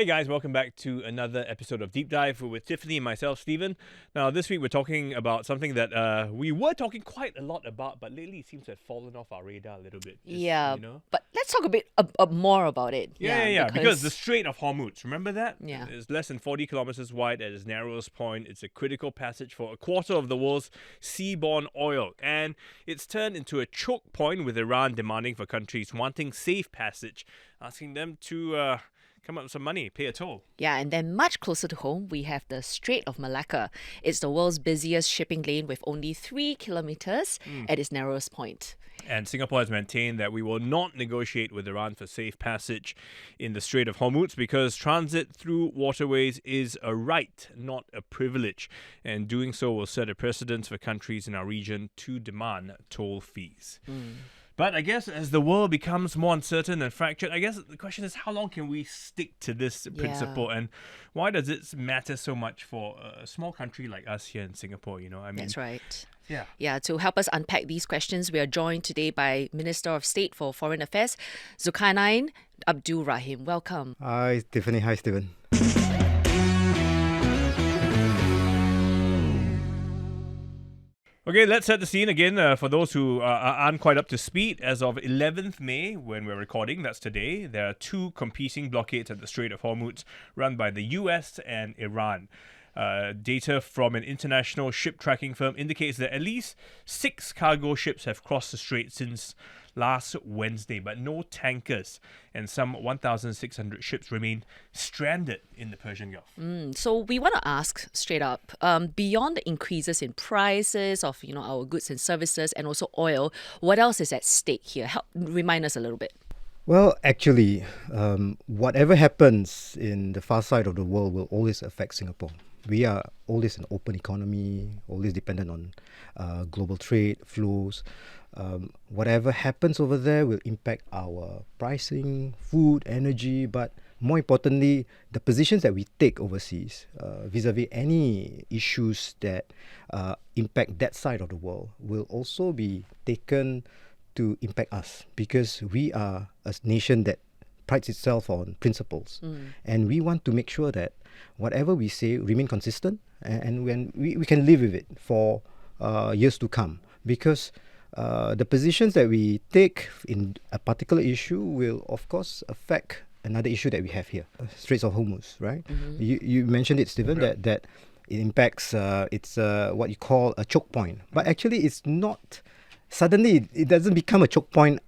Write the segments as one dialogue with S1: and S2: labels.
S1: Hey guys, welcome back to another episode of Deep Dive with Tiffany and myself, Stephen. Now, this week we're talking about something that we were talking quite a lot about, but lately it seems to have fallen off our radar a little bit.
S2: Yeah, but let's talk a bit more about it.
S1: Because the Strait of Hormuz, remember that?
S2: Yeah.
S1: It's less than 40 kilometers wide at its narrowest point. It's a critical passage for a quarter of the world's seaborne oil, and it's turned into a choke point with Iran demanding for countries wanting safe passage, asking them to come up with some money, pay a toll.
S2: Yeah, and then much closer to home, we have the Strait of Malacca. It's the world's busiest shipping lane with only 3 kilometers at its narrowest point.
S1: And Singapore has maintained that we will not negotiate with Iran for safe passage in the Strait of Hormuz because transit through waterways is a right, not a privilege. And doing so will set a precedent for countries in our region to demand toll fees. But I guess as the world becomes more uncertain and fractured, I guess the question is how long can we stick to this principle, and why does it matter so much for a small country like us here in Singapore?
S2: That's right.
S1: Yeah.
S2: Yeah, to help us unpack these questions, we are joined today by Minister of State for Foreign Affairs, Zhulkarnain, Abdul Rahim. Welcome.
S3: Hi, Tiffany. Hi, Stephen.
S1: Okay, let's set the scene again for those who aren't quite up to speed. As of 11th May, when we're recording, that's today, there are 2 competing blockades at the Strait of Hormuz run by the US and Iran. Data from an international ship tracking firm indicates that at least 6 cargo ships have crossed the strait since last Wednesday, but no tankers, and some 1,600 ships remain stranded in the Persian Gulf.
S2: So we want to ask straight up, beyond the increases in prices of our goods and services and also oil, what else is at stake here? Help remind us a little bit.
S3: Well, actually, whatever happens in the far side of the world will always affect Singapore. We are always an open economy, always dependent on global trade flows. Whatever happens over there will impact our pricing, food, energy, but more importantly, the positions that we take overseas vis-a-vis any issues that impact that side of the world will also be taken to impact us, because we are a nation that prides itself on principles, and we want to make sure that whatever we say remain consistent, and when we can live with it for years to come, because the positions that we take in a particular issue will of course affect another issue that we have here, Straits of Hormuz, right? You mentioned it, Stephen, that it impacts, it's what you call a choke point, but actually it's not, suddenly it doesn't become a choke point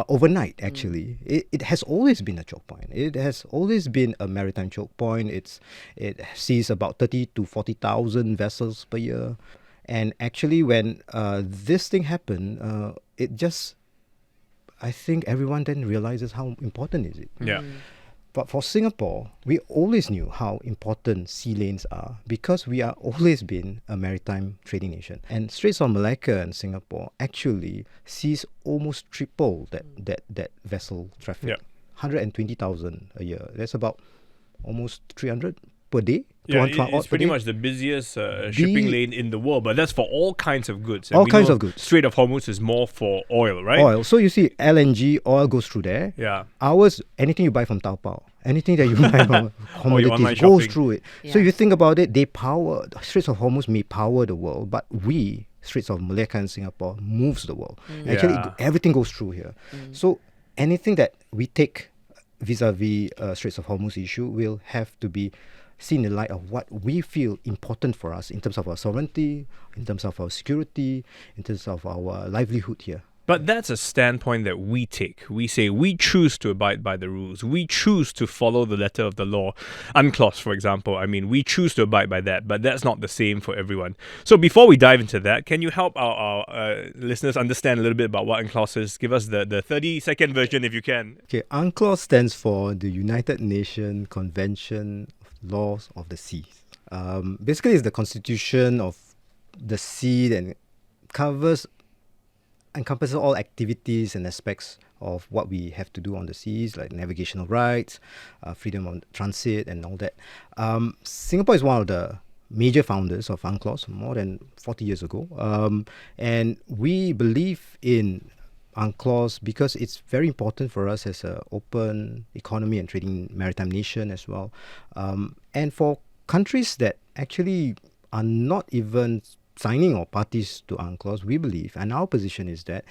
S3: overnight. Actually, it has always been a choke point. It has always been a maritime choke point. It sees about 30 to 40,000 vessels per year. And actually, when this thing happened, I think everyone then realizes how important is it.
S1: Yeah.
S3: But for Singapore, we always knew how important sea lanes are, because we are always been a maritime trading nation. And Straits of Malacca and Singapore actually sees almost triple that vessel traffic.
S1: Yeah.
S3: 120,000 a year. That's about almost 300 per day.
S1: Yeah, it's pretty much the busiest shipping lane in the world, but that's for all kinds of goods. And
S3: all kinds of goods.
S1: Strait of Hormuz is more for oil, right?
S3: Oil. So you see LNG, oil goes through there.
S1: Yeah.
S3: Ours, anything you buy from Taobao, anything that you buy from commodities goes through it.
S2: Yeah.
S3: So you think about it, Straits of Hormuz may power the world, but we, Straits of Malacca and Singapore, moves the world. Actually, everything goes through here. So anything that we take vis-a-vis Straits of Hormuz issue will have to be seen in light of what we feel important for us in terms of our sovereignty, in terms of our security, in terms of our livelihood here.
S1: But that's a standpoint that we take. We say we choose to abide by the rules. We choose to follow the letter of the law. UNCLOS, for example, we choose to abide by that, but that's not the same for everyone. So before we dive into that, can you help our listeners understand a little bit about what UNCLOS is? Give us the 30-second version if you can.
S3: Okay, UNCLOS stands for the United Nations Convention of Laws of the Seas. Basically, it's the constitution of the sea that encompasses all activities and aspects of what we have to do on the seas, like navigational rights, freedom of transit, and all that. Singapore is one of the major founders of UNCLOS more than 40 years ago, and we believe in UNCLOS because it's very important for us as an open economy and trading maritime nation as well. And for countries that actually are not even signing or parties to UNCLOS, we believe, and our position is that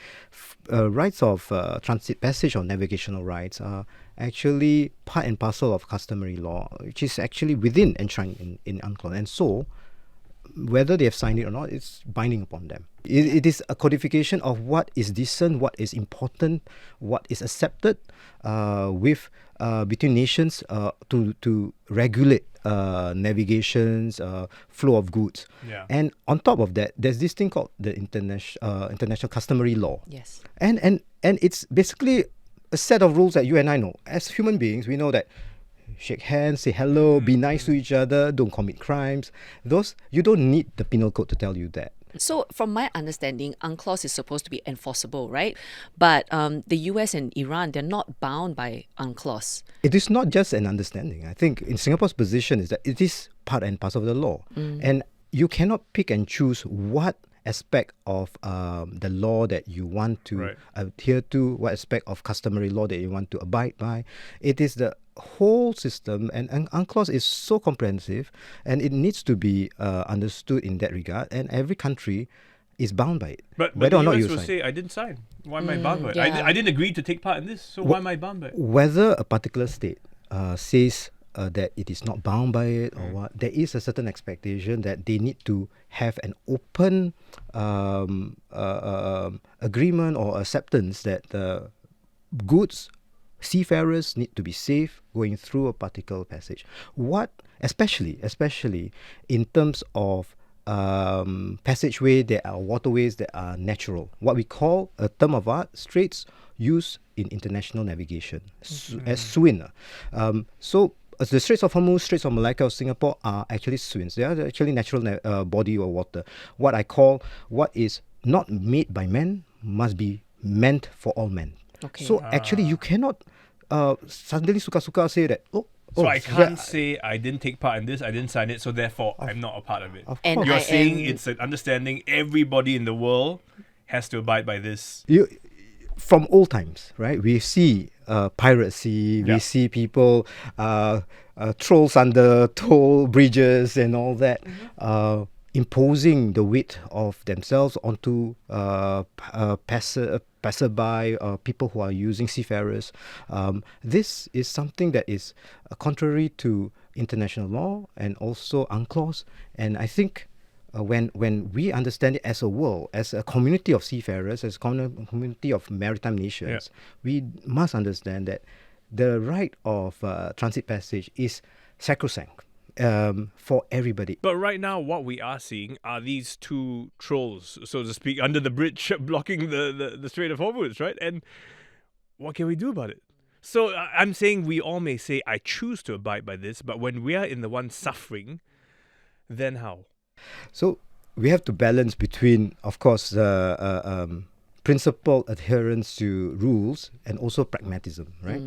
S3: rights of transit passage or navigational rights are actually part and parcel of customary law, which is actually enshrined in UNCLOS. And so, whether they have signed it or not, it's binding upon them. It is a codification of what is decent, what is important, what is accepted between nations to regulate navigations, flow of goods.
S1: Yeah.
S3: And on top of that, there's this thing called the international customary law.
S2: Yes.
S3: And it's basically a set of rules that you and I know. As human beings, we know that shake hands, say hello, be nice to each other, don't commit crimes. Those, you don't need the penal code to tell you that.
S2: So, from my understanding, UNCLOS is supposed to be enforceable, right? But the US and Iran, they're not bound by UNCLOS.
S3: It is not just an understanding. I think in Singapore's position is that it is part and parcel of the law. And you cannot pick and choose what aspect of the law that you want to adhere to, what aspect of customary law that you want to abide by. It is the whole system, and UNCLOS is so comprehensive, and it needs to be understood in that regard, and every country is bound by it.
S1: But
S3: whether
S1: the
S3: or not
S1: US
S3: you
S1: will
S3: sign.
S1: say, I didn't sign. Why am I bound by it?
S2: yeah.
S1: I didn't agree to take part in this, so why am I bound by it?
S3: Whether a particular state says that it is not bound by it or what, there is a certain expectation that they need to have an open agreement or acceptance that the goods, seafarers need to be safe going through a particular passage. What, especially in terms of passageway, there are waterways that are natural. What we call a term of art, straits used in international navigation as swin. So the Straits of Hormuz, Straits of Malacca or Singapore are actually swins. They are actually natural body of water. What I call what is not made by men must be meant for all men.
S2: Okay.
S3: So actually you cannot suddenly suka-suka say that,
S1: So I can't say I didn't take part in this, I didn't sign it, so therefore I'm not a part of it.
S2: And
S1: You're
S2: I
S1: saying
S2: am-
S1: it's an understanding everybody in the world has to abide by this.
S3: From old times, right? We see piracy, we see people trolls under toll bridges and all that, imposing the weight of themselves onto passerby, people who are using seafarers. This is something that is contrary to international law and also UNCLOS. And I think when we understand it as a world, as a community of seafarers, as a community of maritime nations, we must understand that the right of transit passage is sacrosanct for everybody.
S1: But right now, what we are seeing are these two trolls, so to speak, under the bridge blocking the Strait of Hormuz, right? And what can we do about it? So I'm saying we all may say, I choose to abide by this, but when we are in the one suffering, then how?
S3: So we have to balance between, of course, principled adherence to rules and also pragmatism, right?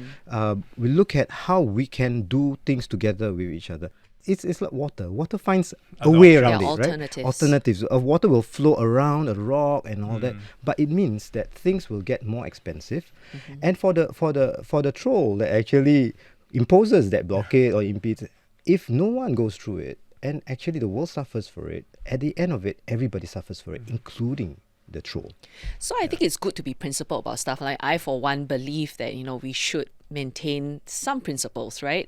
S3: We look at how we can do things together with each other. It's like water. Water finds a way around it,
S2: alternatives.
S3: right? Alternatives. Water will flow around a rock and all that, but it means that things will get more expensive. And for the troll that actually imposes that blockade or impedes, if no one goes through it, and actually the world suffers for it, at the end of it, everybody suffers for it, including the troll.
S2: So I think it's good to be principled about stuff. Like I, for one, believe that, we should maintain some principles, right?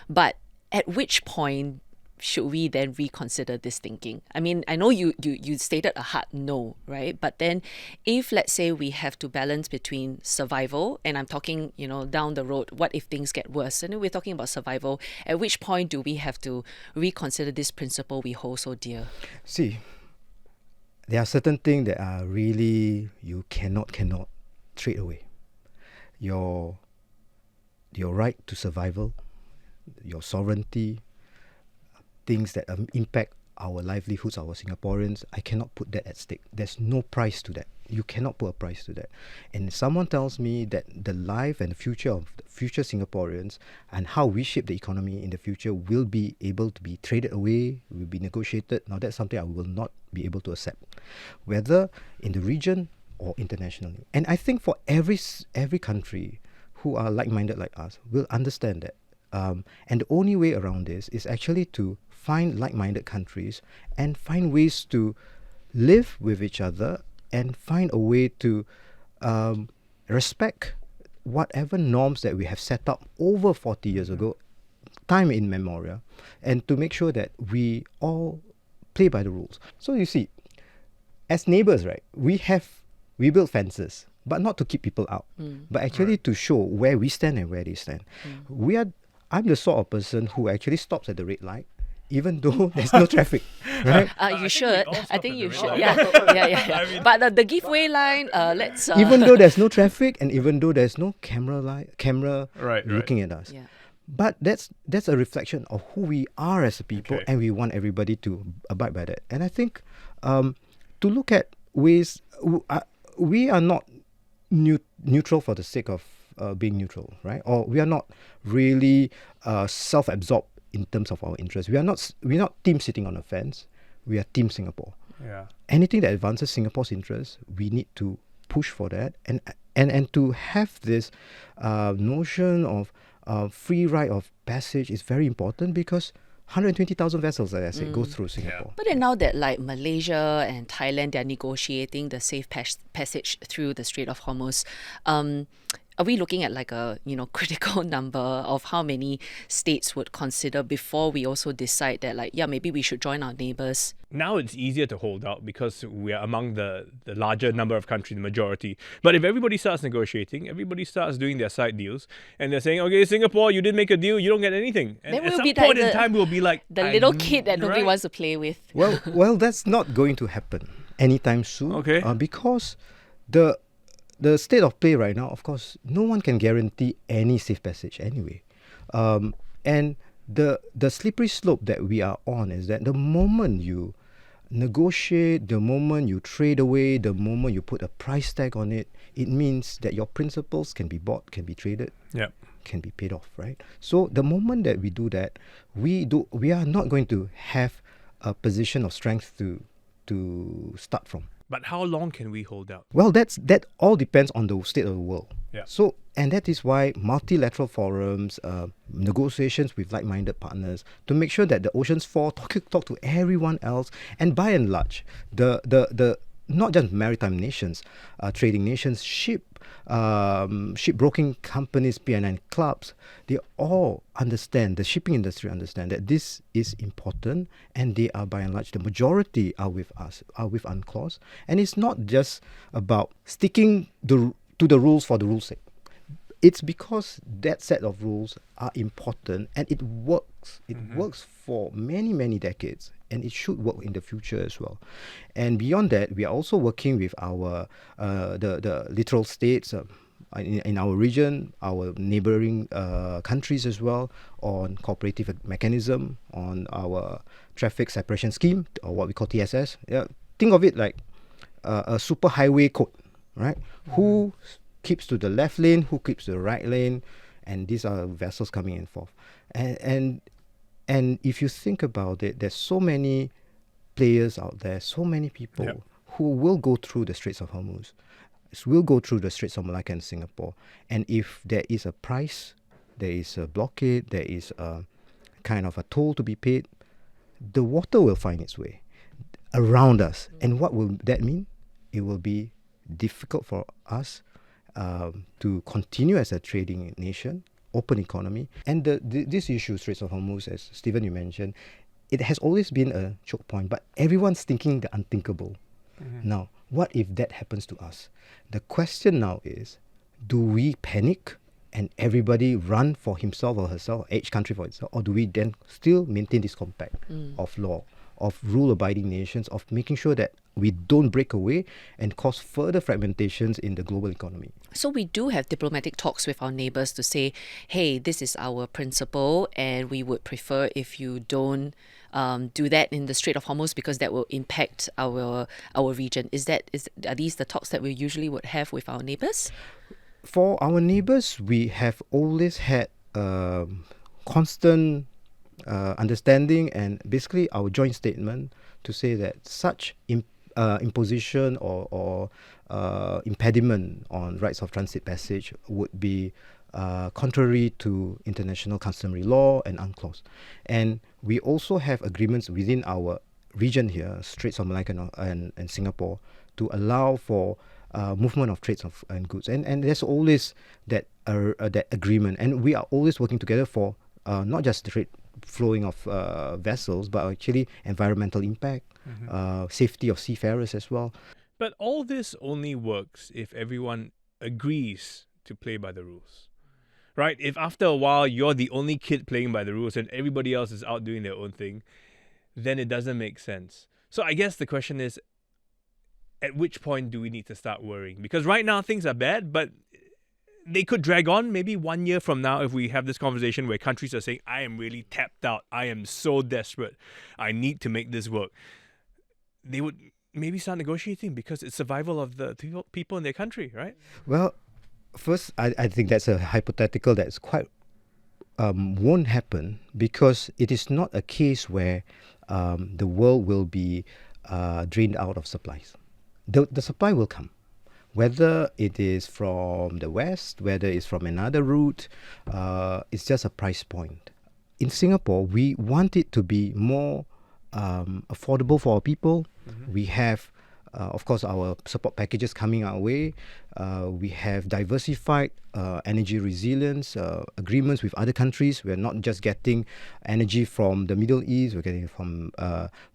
S2: But at which point should we then reconsider this thinking? I mean, I know you stated a hard no, right? But then if, let's say, we have to balance between survival, and I'm talking, down the road, what if things get worse? And we're talking about survival. At which point do we have to reconsider this principle we hold so dear?
S3: See, there are certain things that are really, you cannot trade away. Your right to survival, your sovereignty, things that impact our livelihoods, our Singaporeans, I cannot put that at stake. There's no price to that. You cannot put a price to that. And if someone tells me that the life and the future of the future Singaporeans and how we shape the economy in the future will be able to be traded away, will be negotiated, now that's something I will not be able to accept. Whether in the region or internationally. And I think for every country who are like-minded like us will understand that. And the only way around this is actually to find like-minded countries and find ways to live with each other and find a way to respect whatever norms that we have set up over 40 years ago, time immemorial, and to make sure that we all play by the rules. So you see, as neighbours, right, we build fences, but not to keep people out, but actually to show where we stand and where they stand. I'm the sort of person who actually stops at the red light, even though there's no traffic, right?
S2: You should. I think you should.
S1: red
S2: Yeah,
S1: light.
S2: yeah.
S1: I mean-
S2: But the giveaway line, let's.
S3: Even though there's no traffic and even though there's no camera
S1: Right.
S3: looking at us.
S2: Yeah.
S3: But that's a reflection of who we are as a people,
S1: Okay.
S3: and we want everybody to abide by that. And I think to look at ways, we are not neutral for the sake of being neutral, right? Or we are not really self-absorbed in terms of our interests. We're not team sitting on a fence. We are Team Singapore.
S1: Yeah.
S3: Anything that advances Singapore's interests, we need to push for that, and to have this notion of free right of passage is very important, because 120,000 vessels, as I said, go through Singapore.
S2: But then now that like Malaysia and Thailand, they're negotiating the safe passage through the Strait of Hormuz, are we looking at like a critical number of how many states would consider before we also decide that like, yeah, maybe we should join our neighbours?
S1: Now it's easier to hold out because we are among the larger number of countries, the majority. But if everybody starts negotiating, everybody starts doing their side deals, and they're saying, okay, Singapore, you didn't make a deal, you don't get anything. And
S2: Then
S1: at
S2: we'll
S1: some
S2: be
S1: point
S2: like
S1: in time, we'll be like...
S2: The little kid that nobody wants to play with.
S3: Well, that's not going to happen anytime soon.
S1: Okay.
S3: Because the state of play right now, of course, no one can guarantee any safe passage anyway. And the slippery slope that we are on is that the moment you negotiate, the moment you trade away, the moment you put a price tag on it, it means that your principles can be bought, can be traded,
S1: Yep.
S3: can be paid off, right? So the moment that we do that, we are not going to have a position of strength to start from.
S1: But how long can we hold out?
S3: Well, that all depends on the state of the world.
S1: Yeah.
S3: So, and that is why multilateral forums, negotiations with like-minded partners, to make sure that the oceans four talk to everyone else, and by and large, the not just maritime nations, trading nations, shipbroking companies, PNN clubs, they all understand, the shipping industry understand that this is important, and they are by and large, the majority are with us, are with UNCLOS. And it's not just about sticking to the rules for the rules' sake. It's because that set of rules are important and it works. It works for many, many decades, and it should work in the future as well. And beyond that, we are also working with our the littoral states in our region, our neighboring countries as well, on cooperative mechanism, on our traffic separation scheme, or what we call TSS. Yeah, think of it like a super highway code, right? Who keeps to the left lane, who keeps to the right lane, and these are vessels coming in forth. And if you think about it, there's so many players out there, so many people who will go through the Straits of Hormuz, will go through the Straits of Malacca and Singapore. And if there is a price, there is a blockade, there is a kind of a toll to be paid, the water will find its way around us. And what will that mean? It will be difficult for us to continue as a trading nation, open economy. And this issue, Straits of Hormuz, as Stephen, you mentioned, it has always been a choke point, but everyone's thinking the unthinkable. Now, what if that happens to us? The question now is, do we panic and everybody run for himself or herself, each country for itself, or do we then still maintain this compact of law, of rule-abiding nations, of making sure that we don't break away and cause further fragmentations in the global economy?
S2: So we do have diplomatic talks with our neighbours to say, hey, this is our principle, and we would prefer if you don't do that in the Strait of Hormuz because that will impact our region. Are these the talks that we usually would have with our neighbours?
S3: For our neighbours, we have always had constant understanding, and basically our joint statement to say that such imposition or impediment on rights of transit passage would be contrary to international customary law and UNCLOS. And we also have agreements within our region here, Straits of Malacca and Singapore, to allow for movement of trades and goods. And there's always that agreement. And we are always working together for not just the trade flowing of vessels, but actually environmental impact, safety of seafarers as well.
S1: But all this only works if everyone agrees to play by the rules. Right? If after a while you're the only kid playing by the rules and everybody else is out doing their own thing, then it doesn't make sense. So I guess the question is, at which point do we need to start worrying? Because right now things are bad, but they could drag on maybe 1 year from now if we have this conversation where countries are saying, I am really tapped out. I am so desperate. I need to make this work. They would maybe start negotiating because it's survival of the people in their country, right?
S3: Well, first, I think that's a hypothetical that's quite won't happen, because it is not a case where the world will be drained out of supplies. The supply will come, whether it is from the west, whether it's from another route. It's just a price point. In Singapore, we want it to be more affordable for our people. We have, of course, our support packages coming our way. We have diversified energy resilience agreements with other countries. We're not just getting energy from the Middle East, we're getting it from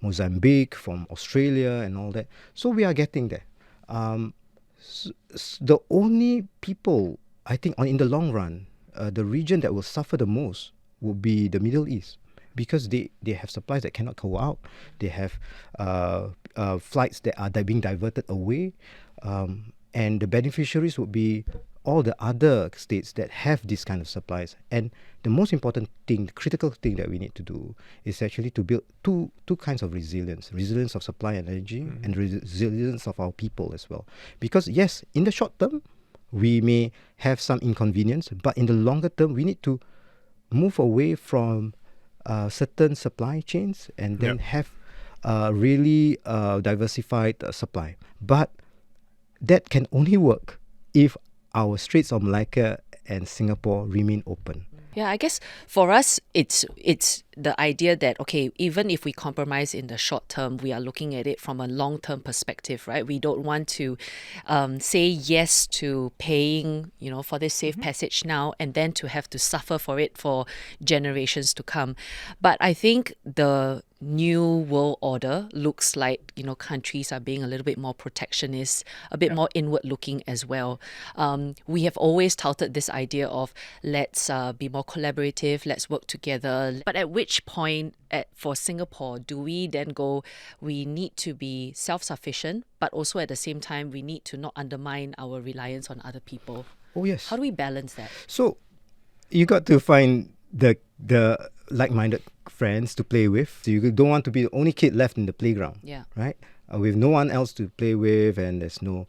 S3: Mozambique, from Australia and all that. So we are getting there. The only people, I think, in the long run, the region that will suffer the most will be the Middle East, because they have supplies that cannot go out. They have flights that are being diverted away. And the beneficiaries would be all the other states that have this kind of supplies. And the most important thing, the critical thing that we need to do is actually to build two kinds of resilience of supply and energy, and resilience of our people as well. Because yes, in the short term, we may have some inconvenience, but in the longer term, we need to move away from certain supply chains and then have really diversified supply. But that can only work if our Straits of Malacca and Singapore remain open.
S2: Yeah, I guess for us, it's the idea that, okay, even if we compromise in the short term, we are looking at it from a long-term perspective, right? We don't want to say yes to paying, for this safe passage now and then to have to suffer for it for generations to come. But I think the new world order looks like, countries are being a little bit more protectionist, a bit more inward looking as well. We have always touted this idea of let's be more collaborative, let's work together. But at which point for Singapore do we then go, we need to be self-sufficient, but also at the same time we need to not undermine our reliance on other people?
S3: Oh yes.
S2: How do we balance that?
S3: So you got to find the like-minded friends to play with. So you don't want to be the only kid left in the playground.
S2: Yeah.
S3: Right? With no one else to play with, and there's no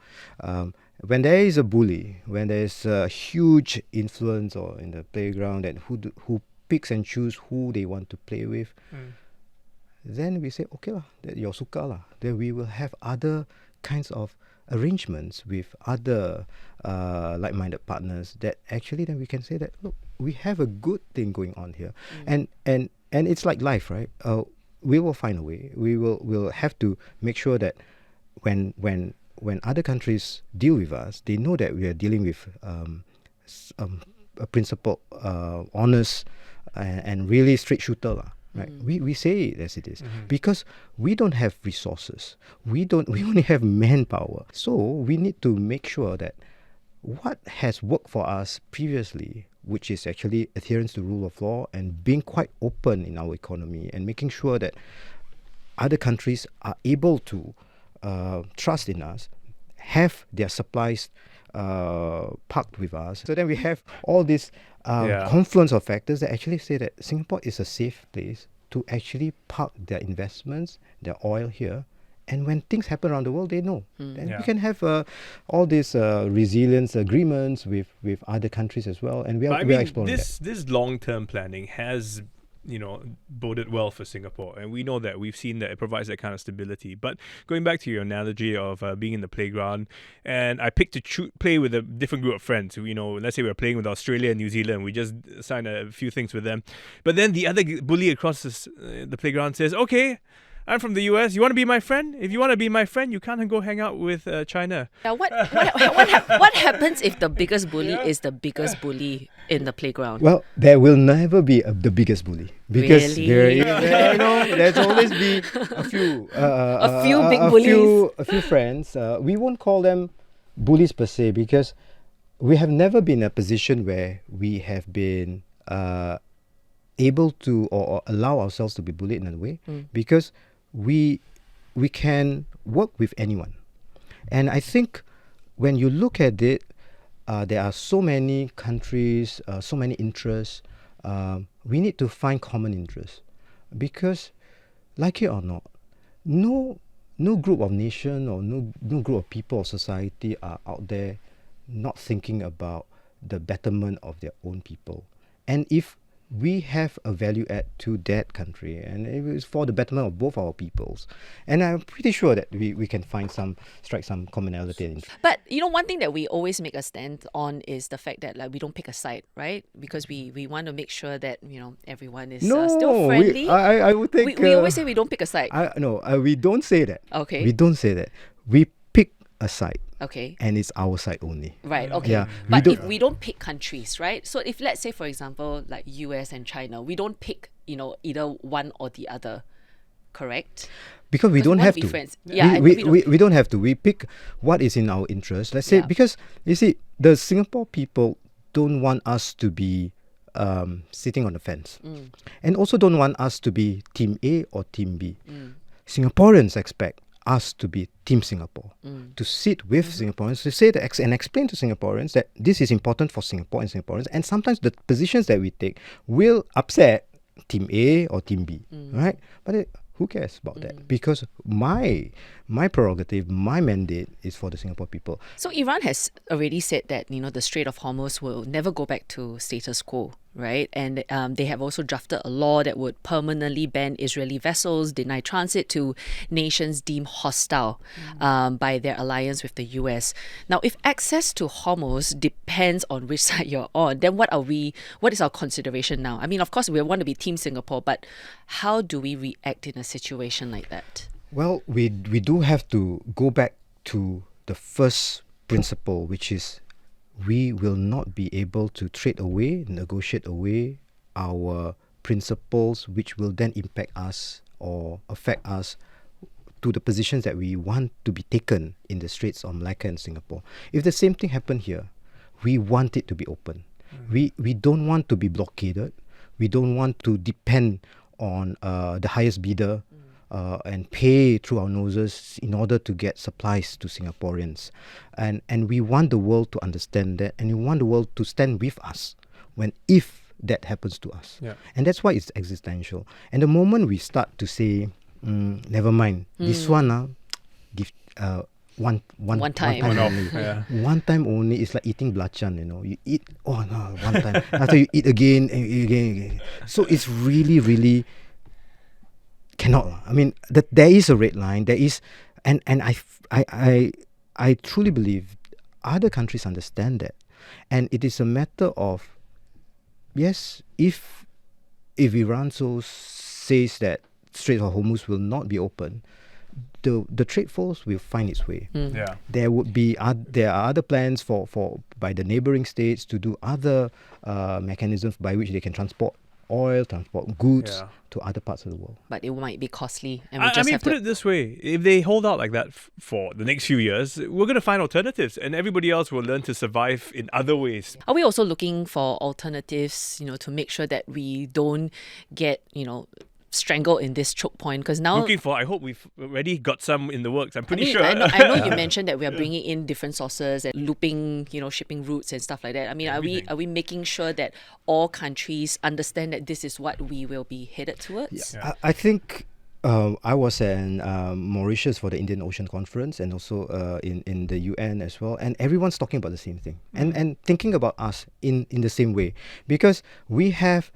S3: when there is a bully, when there's a huge influence or in the playground that who picks and choose who they want to play with, then we say, okay lah, that your suka lah. Then we will have other kinds of arrangements with other like-minded partners that actually then we can say that, look, we have a good thing going on here. And it's like life, right? We will find a way. We'll have to make sure that when other countries deal with us, they know that we are dealing with a principled, honest, and really straight shooter lah. Right? We say it as it is, because we don't have resources. We only have manpower. So we need to make sure that what has worked for us previously, which is actually adherence to rule of law and being quite open in our economy and making sure that other countries are able to trust in us, have their supplies parked with us. So then we have all this confluence of factors that actually say that Singapore is a safe place to actually park their investments, their oil here. And when things happen around the world, they know. Then we can have all these resilience agreements with other countries as well. And we are exploring
S1: this long-term planning has boded well for Singapore. And we know that. We've seen that it provides that kind of stability. But going back to your analogy of being in the playground, and I picked to play with a different group of friends. Let's say we're playing with Australia and New Zealand. We just signed a few things with them. But then the other bully across the playground says, okay, I'm from the US. You want to be my friend? If you want to be my friend, you can't go hang out with China.
S2: Now, what happens if the biggest bully is the biggest bully in the playground?
S3: Well, there will never be the biggest bully because
S2: Really?
S3: there's always be a few
S2: A few big bullies.
S3: a few friends. We won't call them bullies per se because we have never been in a position where we have been able to or allow ourselves to be bullied in a way because we can work with anyone. And I think when you look at it, there are so many countries, so many interests. We need to find common interests because, like it or not, no group of nation or no group of people or society are out there not thinking about the betterment of their own people. And if we have a value add to that country, and it is for the betterment of both our peoples. And I'm pretty sure that we can strike some commonality.
S2: But one thing that we always make a stand on is the fact that we don't pick a side, right? Because we want to make sure that everyone is still friendly.
S3: I would think
S2: we always say we don't pick a side.
S3: We don't say that.
S2: Okay.
S3: We don't say that. We pick a side.
S2: Okay.
S3: And it's our side only.
S2: Right, okay.
S3: Yeah,
S2: but if we don't pick countries, right? So if let's say, for example, like US and China, we don't pick, either one or the other, correct?
S3: Because we don't have to.
S2: Friends. Yeah,
S3: we don't have to. We pick what is in our interest. Let's say, because you see, the Singapore people don't want us to be sitting on the fence. And also don't want us to be Team A or Team B. Singaporeans expect us to be Team Singapore, to sit with Singaporeans, to say that and explain to Singaporeans that this is important for Singapore and Singaporeans. And sometimes the positions that we take will upset Team A or Team B, right? But who cares about that? Because my prerogative, my mandate is for the Singapore people.
S2: So Iran has already said that the Strait of Hormuz will never go back to status quo, right? And they have also drafted a law that would permanently ban Israeli vessels, deny transit to nations deemed hostile by their alliance with the US. Now, if access to Hormuz depends on which side you're on, then what is our consideration now? I mean, of course, we want to be Team Singapore, but how do we react in a situation like that?
S3: Well, we do have to go back to the first principle, which is we will not be able to trade away, negotiate away our principles, which will then impact us or affect us to the positions that we want to be taken in the Straits of Malacca and Singapore. If the same thing happened here, we want it to be open. We don't want to be blockaded. We don't want to depend on the highest bidder and pay through our noses in order to get supplies to Singaporeans. And we want the world to understand that, and we want the world to stand with us if that happens to us. Yeah. And that's why it's existential. And the moment we start to say, never mind, this one, give one time only. Yeah. One time only. It's like eating belacan, You eat, one time. After you eat again and again. So it's really, really cannot. I mean, there is a red line. There is, and I truly believe other countries understand that, and it is a matter of, yes, if Iran says that Strait of Hormuz will not be open, the trade flows will find its way. Yeah. There are other plans by the neighbouring states to do other mechanisms by which they can transport oil, transport goods to other parts of the world.
S2: But it might be costly. And
S1: put it this way. If they hold out like that for the next few years, we're going to find alternatives, and everybody else will learn to survive in other ways.
S2: Are we also looking for alternatives, to make sure that we don't get, strangled in this choke point? Because now
S1: I hope we've already got some in the works. I'm pretty sure.
S2: I know you mentioned that we are bringing in different sources and looping, shipping routes and stuff like that. I mean, are we making sure that all countries understand that this is what we will be headed towards?
S3: Yeah. I think I was in Mauritius for the Indian Ocean Conference, and also in the UN as well, and everyone's talking about the same thing and thinking about us in the same way, because we have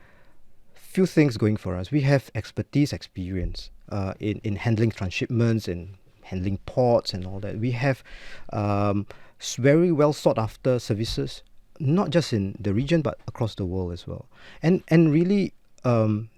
S3: few things going for us. We have experience in handling transshipments and handling ports and all that. We have very well sought after services, not just in the region but across the world as well. And really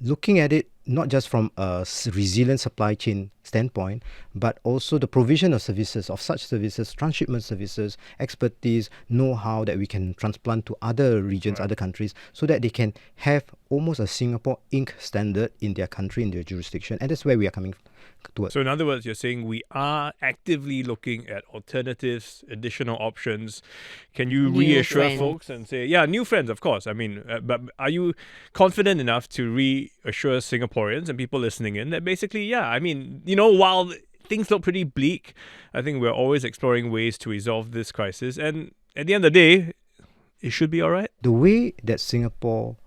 S3: looking at it not just from a resilient supply chain standpoint, but also the provision of services, of such services, transshipment services, expertise, know-how that we can transplant to other regions, other countries, so that they can have almost a Singapore Inc. standard in their country, in their jurisdiction. And that's where we are coming towards.
S1: So in other words, you're saying we are actively looking at alternatives, additional options. Can you reassure folks and say, yeah, new friends, of course. I mean, but are you confident enough to reassure Singaporeans and people listening in that basically, yeah, I mean, you know, while things look pretty bleak, I think we're always exploring ways to resolve this crisis. And at the end of the day, it should be all right.
S3: The way that Singapore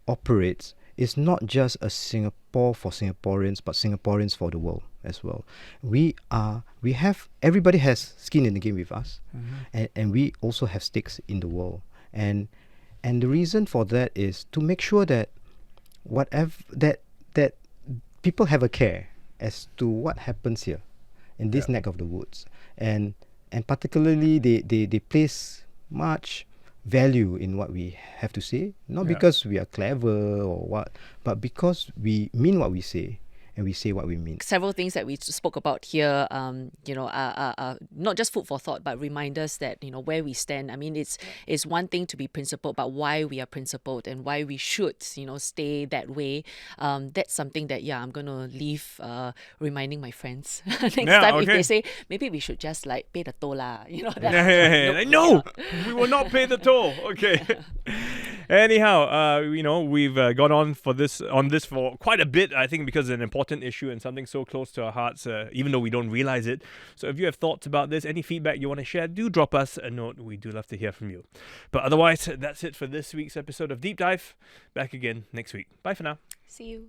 S3: operates is not just a Singapore for Singaporeans, but Singaporeans for the world as well. Everybody has skin in the game with us, and we also have stakes in the world. And the reason for that is to make sure that that people have a care as to what happens here in this neck of the woods, and particularly they place much value in what we have to say, not because we are clever or what, but because we mean what we say and we say what we mean.
S2: Several things that we spoke about here, are not just food for thought, but reminders that, where we stand. I mean, it's one thing to be principled, but why we are principled and why we should, stay that way. That's something that, I'm going to leave reminding my friends next time if they say, maybe we should just pay the toll lah.
S1: No, we will not pay the toll. Okay. Anyhow, we've gone on this for quite a bit, I think, because it's an important issue and something so close to our hearts, even though we don't realize it. So if you have thoughts about this, any feedback you want to share, do drop us a note. We do love to hear from you. But otherwise, that's it for this week's episode of Deep Dive. Back again next week. Bye for now.
S2: See you.